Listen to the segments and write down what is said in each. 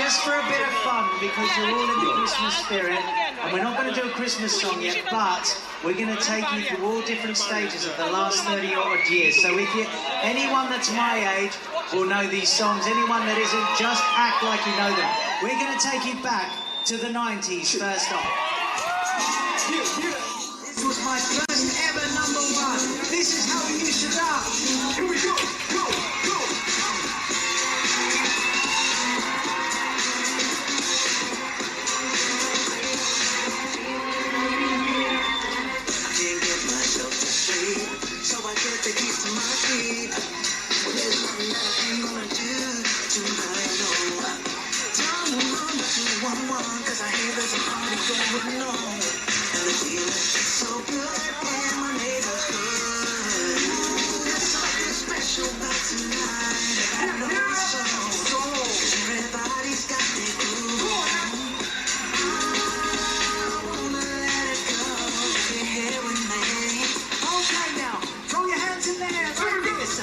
just for a bit of fun, because you're all in the Christmas spirit, and we're not going to do a Christmas song yet, but we're going to take you through all different stages of the last 30-odd years. So if you, anyone that's my age will know these songs, anyone that isn't, just act like you know them. We're going to take you back to the 90s first off. This was my first ever #1. This is how we used to dance. Here we go, go, go. So I get the keys to my feet. Well, there's nothing that I ain't gonna do tonight, no. Tell me run to 211, cause I hear there's a party going on. And the feeling is so good in my neighborhood. There's something special about tonight, I know so. Cause everybody's got their groove. I wanna let it go. You're here with me. Okay now, throw your hands in the air like this.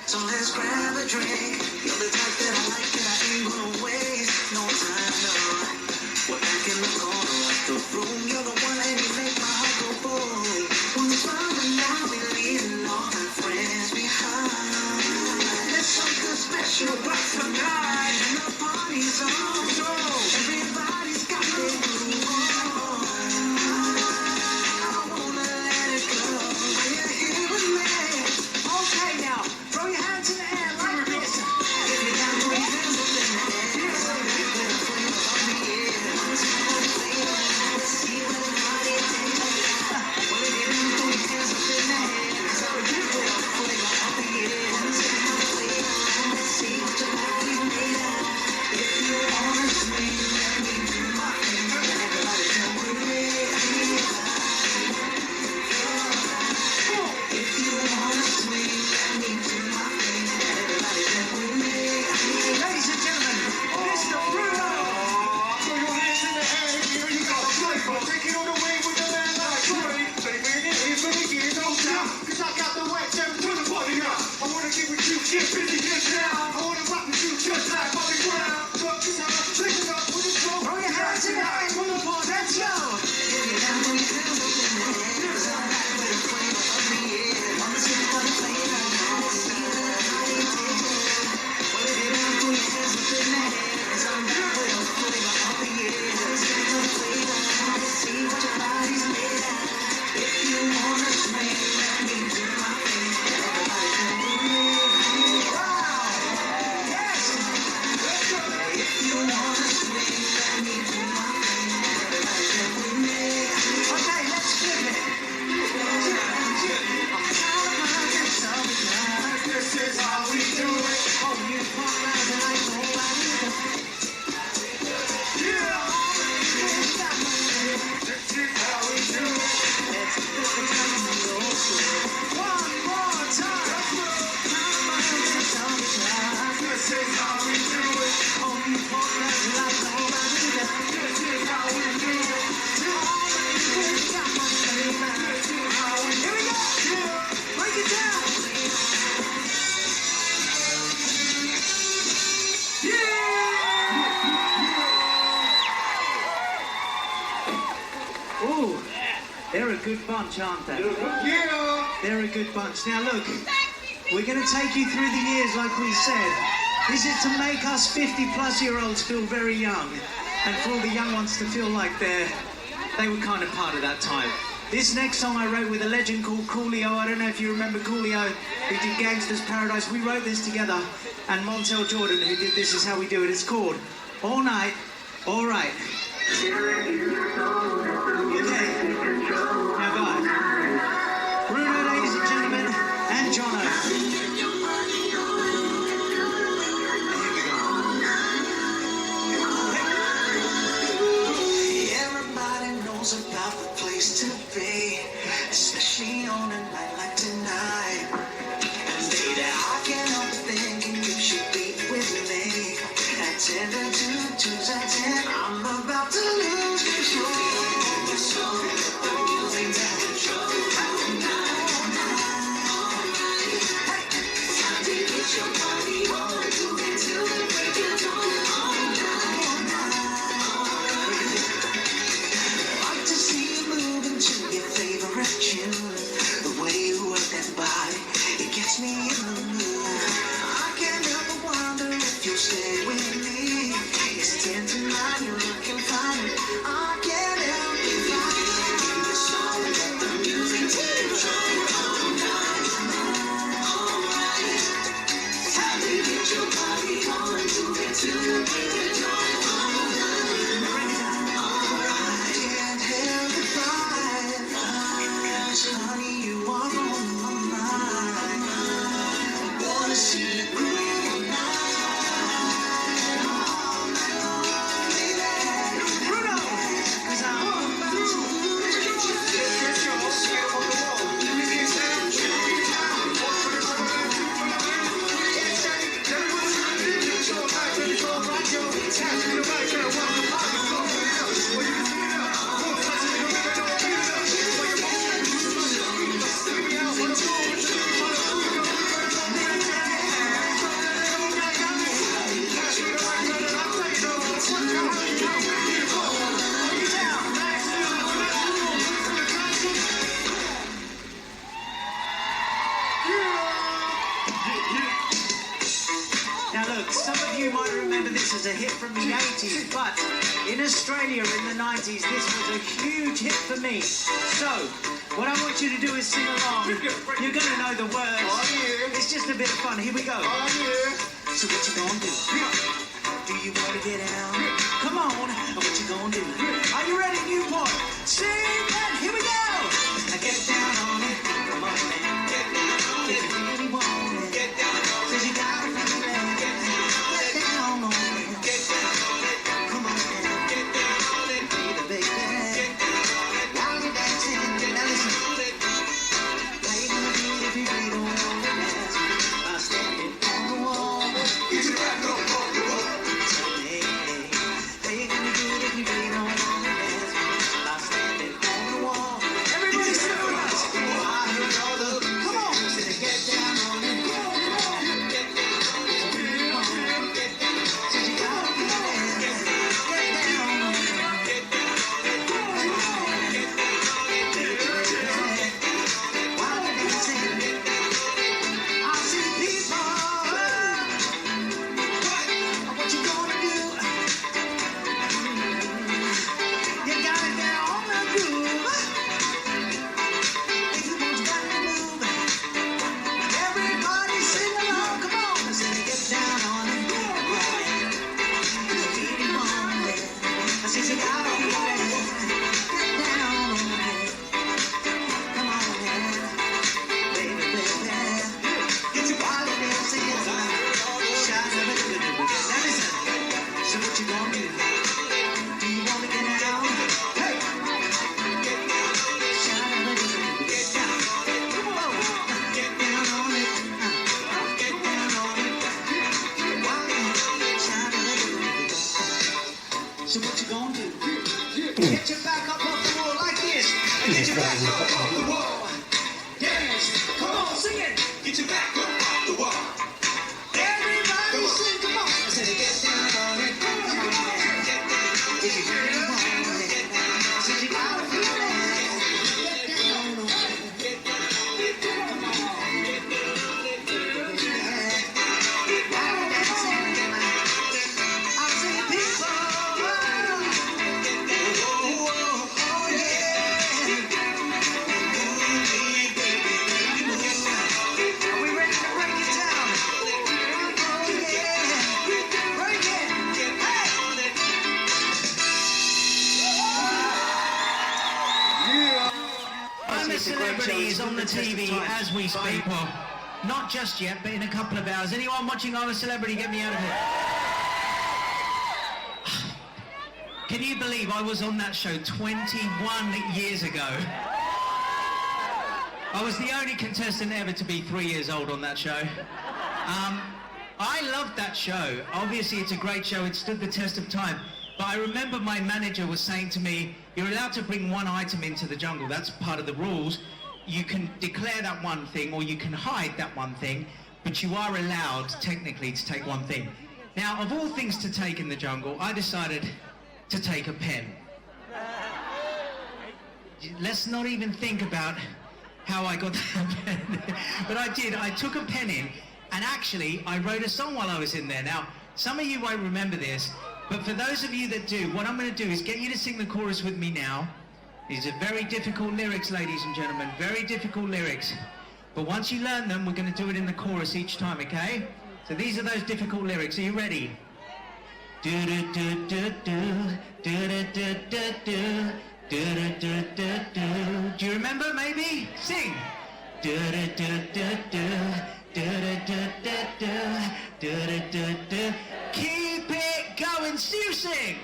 So let's grab a drink. You're the type that I like and I ain't gonna waste no time, no. We're back in the corner of the room. You're the one and you make my heart go boom. When it's running out, we're leaving all my friends behind. There's something special about tonight, and the party's on. So everybody's got their groove on. I wanna let it go. Are you here with me? Okay now, throw your hands in the air like this. If you're down for your hands up in the air. Ooh, they're a good bunch, aren't they? Yeah. They're a good bunch. Now look, we're going to take you through the years like we said. Is it to make us 50-plus-year-olds feel very young, and for all the young ones to feel like they were kind of part of that time? This next song I wrote with a legend called Coolio. I don't know if you remember Coolio, who did Gangsta's Paradise. We wrote this together, and Montel Jordan, who did This Is How We Do It. It's called All Night, All Right. Okay. Now guys, Bruno, ladies and gentlemen, and Jono. About the place to be, especially on a night like tonight. And baby, I can't and two, two's a 10. I'm about to lose control. So the music's out of control. All night, all night. Hey, time to get your body on. Do it till the break of dawn. All night, all night. Like to see you moving to your favorite tune. The way you work that body, it gets me in the mood. I can't help but wonder if you'll stay with me. It's 10 to 9, you're looking fine. I can't help but find the song that the music take control. All night, all right. Time to get your body on. Do it till the break of dawn. All night, all right. Can't help but find. 'Cause honey, you are on my mind. I wanna see you groove all night, all night long, baby. Bruno, 'cause I'm about to lose control. Now look, some of you might remember this as a hit from the 80s, but in Australia in the 90s, this was a huge hit for me. So, what I want you to do is sing along. You're going to know the words. It's just a bit of fun. Here we go. So what you gonna do? Do you want to get out? Come on, what you gonna do? Are you ready, Newport? Sing and here we go. Now get down on it. Come on, man. Get down on it. If you really want it. Get down on it. 'Cause you gotta feel it. Get down on it. Get down on it. Come on, man. Get down on it. Baby, baby. Get down on it. While you're dancing, now listen. How you gonna do it if you really don't want to dance? By standing on the wall. Get your back up on the wall. Hey, hey. How you gonna do it if you really don't want to dance? By standing on the wall. Everybody sing with us. I heard all the, come on. Get down on it. Get down on it. Get down. So you gotta feel it. Get down on it. Get down on it. Come on. Get down on it. While we're dancing, I see people. What you gonna do? You gotta get on the groove. Everyone's got to move. Everybody sing along. Come on, say get down on it. Right. You really want it. I say you gotta feel it. Get down on it. Come on, man. Baby, baby. Get your body dancing. Shine a little bit. Now listen. So what you gonna do? Do you wanna get out? Hey. Get down on it. Shine a little bit. Get down on it. Come on. Get down on it. Get down on it. Shine a little bit. So what you gonna do? Get your back up off the wall like this. And get your back up off the wall. Dance. Come on, sing it. Get your back up off the wall. Everybody sing, come on. I said get down on it. Get down. If you really want it. Get down. I said you gotta feel it. Get down on it. Get down on it. Come on. Get down on it. While we're dancing, I see people. Oh, yeah. Are we ready to break it down? Oh, yeah. Break it. Hey. And the celebrity is on the TV as we speak. Well, not just yet, but in a couple of hours. Anyone watching I'm a Celebrity, get me out of here. Can you believe I was on that show 21 years ago? I was the only contestant ever to be 3 years old on that show. I loved that show. Obviously, it's a great show. It stood the test of time. But I remember my manager was saying to me, you're allowed to bring one item into the jungle. That's part of the rules. You can declare that one thing or you can hide that one thing, but you are allowed technically to take one thing. Now, of all things to take in the jungle, I decided to take a pen. Let's not even think about how I got that pen. But I did. I took a pen in, and actually, I wrote a song while I was in there. Now, some of you won't remember this, but for those of you that do, what I'm going to do is get you to sing the chorus with me now. These are very difficult lyrics, ladies and gentlemen, very difficult lyrics. But once you learn them, we're going to do it in the chorus each time, okay? So these are those difficult lyrics. Are you ready? Do do do do do do do do do do do do do. Do you remember? Maybe sing. Do do do do do do do do do do do. Keep it going. You sing.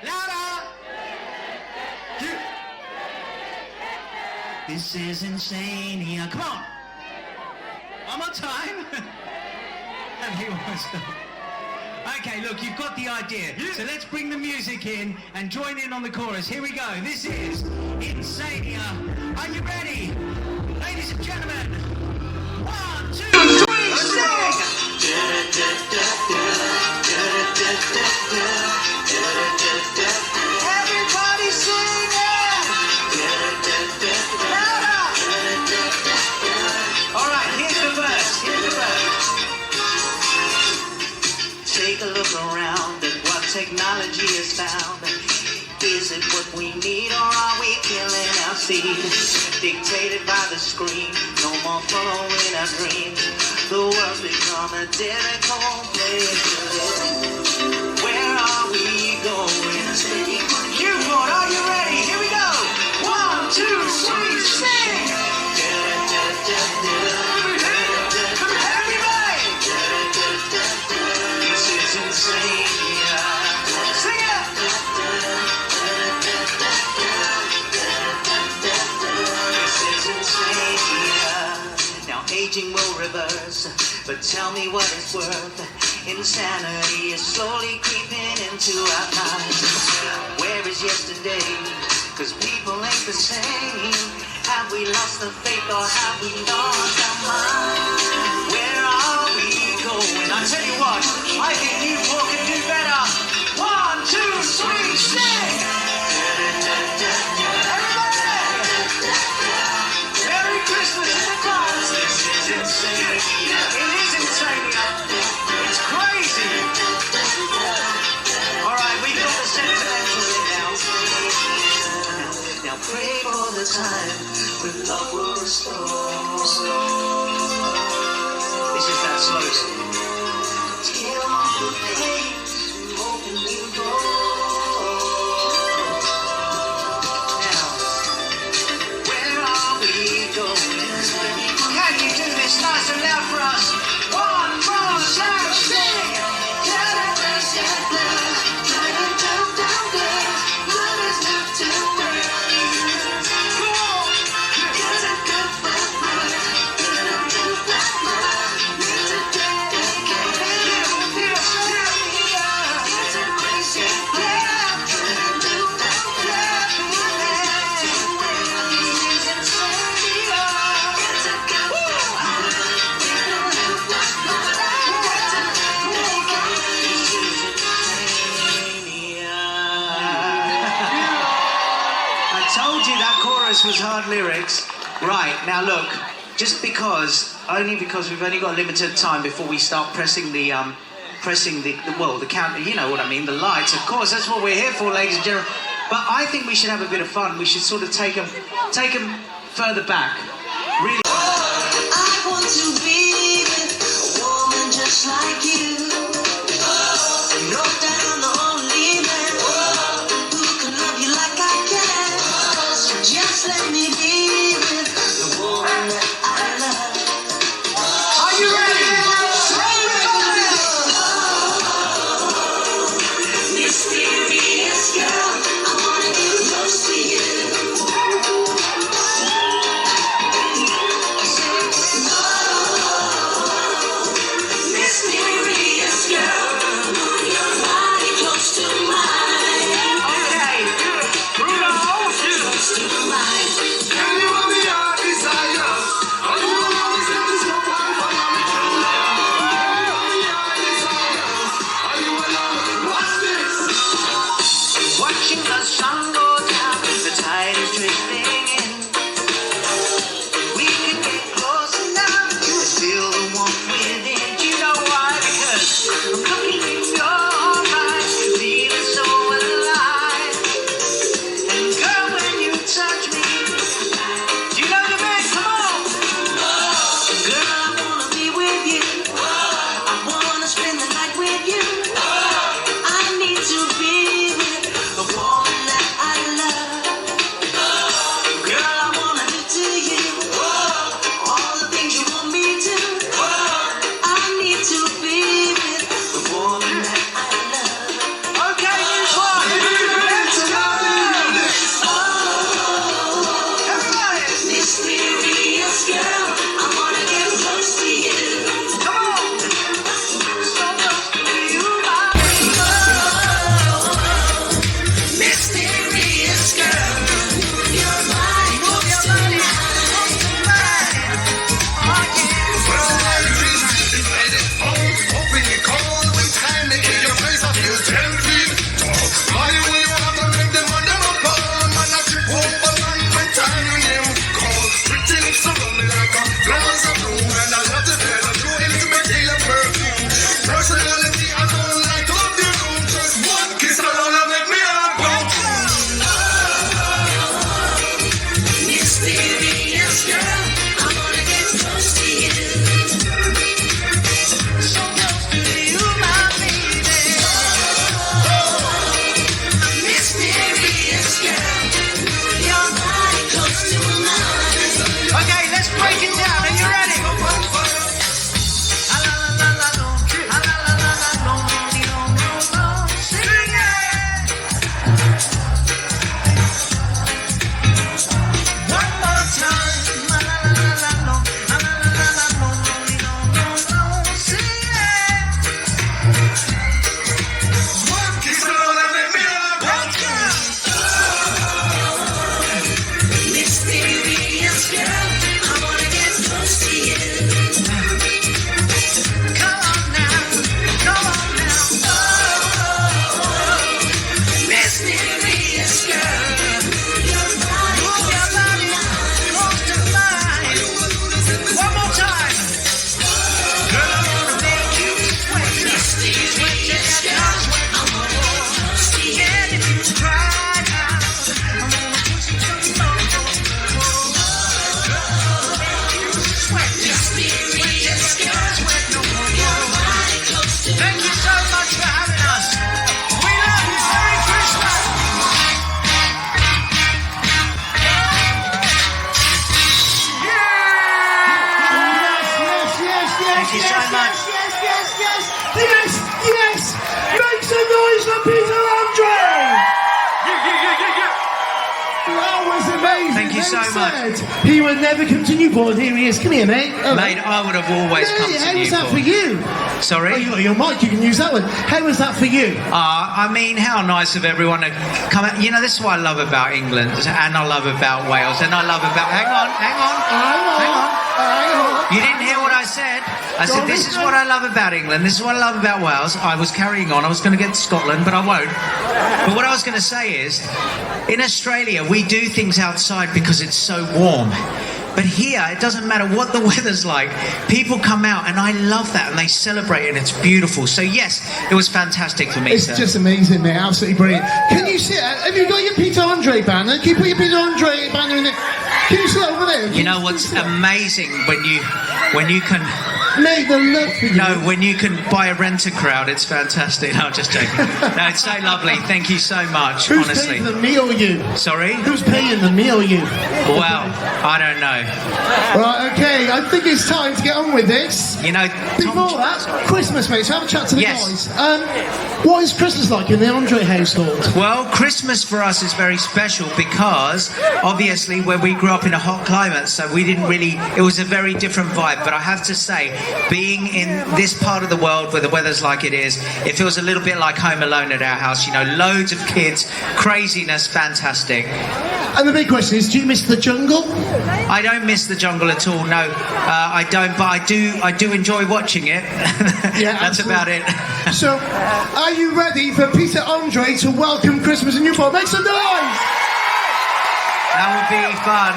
Louder. This is Insania. Come on. One more time. And he won't stop. Okay, look, you've got the idea. So let's bring the music in and join in on the chorus. Here we go. This is Insania. Are you ready? Ladies and gentlemen. 1, 2, 3, sing! Everybody sing it! Louder! All right, here's the verse. Take a look around at what technology has found. Is it what we need, or are we killing our seed? Dictated by the screen, no more following our dreams. The world's become a difficult place to live. Where are we going? Newport, are you ready? Here we go. 1, 2, 3, sing! Aging will reverse, but tell me what it's worth. Insanity is slowly creeping into our lives. Where is yesterday? 'Cause people ain't the same. Have we lost the faith or have we lost our mind? Where are we going? I tell you what, I think Newport can do better. 1, 2, 3, sing! Merry Christmas in advance. It is Insania. It's crazy. All right, we got the sentimental now. Now pray for the time when love will restore. This is that slow song. Till all the pain to open new doors. Now, where are we going? Can you do this nice and loud for us? 1 more time, sing! Was hard lyrics. Right, now look, only because we've only got limited time before we start pressing the counter, you know what I mean, the lights, of course, that's what we're here for, ladies and gentlemen. But I think we should have a bit of fun. We should sort of take them further back. Really. I want to be with a woman just like you. No down the only man who can love you like I can. Just let me be with the woman that I love. Are you ready? Mysterious girl, I wanna get close to you. so much. Said he would never come to Newport, and here he is. Come here, mate. Mate, I would have always come to How was Newport. that for you? Sorry? Oh, you got your mic, you can use that one. How was that for you? I mean, how nice of everyone to come out. You know, this is what I love about England, and I love about Wales, and I love about... Hang on. You didn't hear what I said. I said, this is what I love about England, this is what I love about Wales. I was carrying on, I was going to get to Scotland, but I won't. But what I was going to say is, in Australia, we do things outside because it's so warm. But here, it doesn't matter what the weather's like. People come out, and I love that, and they celebrate, and it's beautiful. So yes, it was fantastic for me, It's sir. just amazing, mate. Absolutely brilliant. Can you see it? Have you got your Peter Andre banner? Can you put your Peter Andre banner in there? Can you see that over there? You know what's amazing when you can... Mate, the love for you. No, when you can buy a rent-a-crowd, it's fantastic. No, I'm just joking. No, it's so lovely. Thank you so much, Who's honestly. paying them, me or you? Sorry? Who's paying them, me or you? Well, I don't know. Right, okay, I think it's time to get on with this. You know, Before that, Christmas, mate, so have a chat to the Yes. guys. What is Christmas like in the Andre household? Well, Christmas for us is very special because, obviously, where we grew up in a hot climate, so we didn't really... It was a very different vibe, but I have to say, being in this part of the world where the weather's like it is, it feels a little bit like Home Alone at our house. You know, loads of kids, craziness, fantastic. And the big question is, do you miss the jungle? I don't miss the jungle at all, no. I don't, but I do enjoy watching it. Yeah, That's absolutely. about it. So, are you ready for Peter Andre to welcome Christmas in Newport? Make some noise! That would be fun.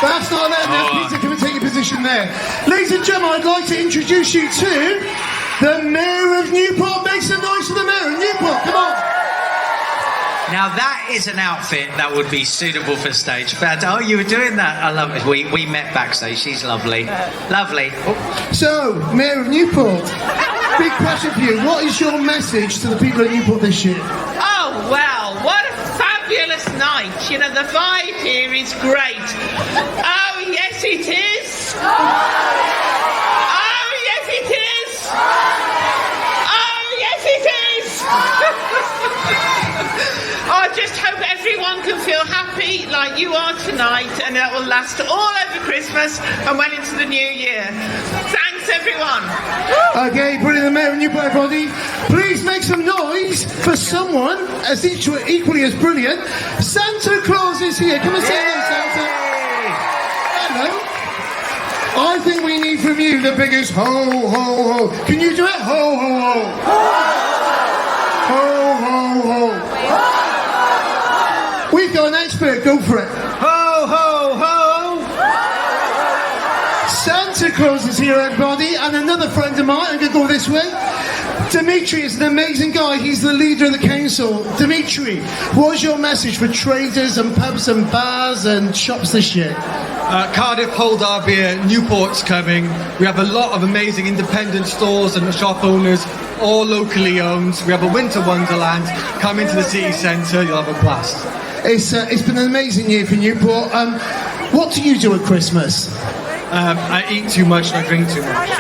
That's not there now. Oh. Peter, come and take your position there. Ladies and gentlemen, I'd like to introduce you to the Mayor of Newport. Make some noise for the Mayor of Newport. Come on. Now that is an outfit that would be suitable for stage. Oh, you were doing that? I love it. We met backstage. She's lovely. Lovely. Oh. So, Mayor of Newport, big question for you. What is your message to the people of Newport this year? Oh, well, what a fabulous night. You know, the vibe here is great. Oh, yes, it is. Oh, yes, it is. Oh, yes, it is. I just hope everyone can feel happy like you are tonight, and that will last all over Christmas and well into the new year. Thanks, everyone. Okay, brilliant. The Mayor of Newport, everybody. Please make some noise for someone as equally as brilliant. Santa Claus is here. Come and say hello, Santa. Hello. I think we need from you the biggest ho, ho, ho. Can you do it? Ho, ho, ho. Ho, ho, ho. We've got an expert. Go for it. Ho, ho, ho! Santa Claus is here, everybody, and another friend of mine. I'm going to go this way. Dimitri is an amazing guy. He's the leader of the council. Dimitri, what's your message for traders and pubs and bars and shops this year? Cardiff, hold our beer. Newport's coming. We have a lot of amazing independent stores and shop owners, all locally owned. We have a winter wonderland. Come into the city centre, you'll have a blast. It's been an amazing year for Newport. What do you do at Christmas? I eat too much and I drink too much.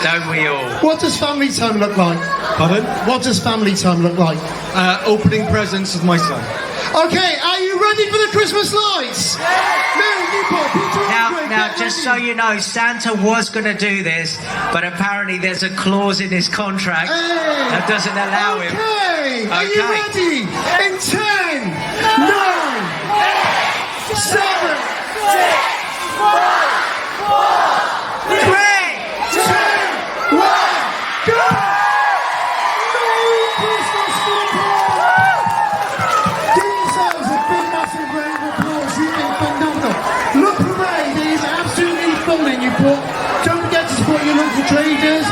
Don't we all? What does family time look like? Pardon? What does family time look like? Opening presents with my son. Okay, are you ready for the Christmas lights? Mayor of Newport, Peter Andre, Now, get just ready. so you know, Santa was going to do this, but apparently there's a clause in his contract Hey. that doesn't allow him. Okay, are you Okay. ready? In 10, 9, 7, 3, 2, 1, go! Merry Christmas, Newport! Give yourselves a big, massive round of applause. You've been phenomenal. Look parade is absolutely full in Newport. Don't forget to support your local traders.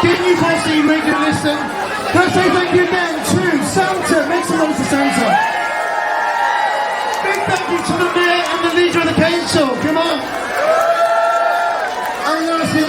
Give Newport City Radio a listen. Can I say thank you again to Santa? Make some noise for Santa. Big thank you to the Mayor and the leader of the council. Come on. And lastly,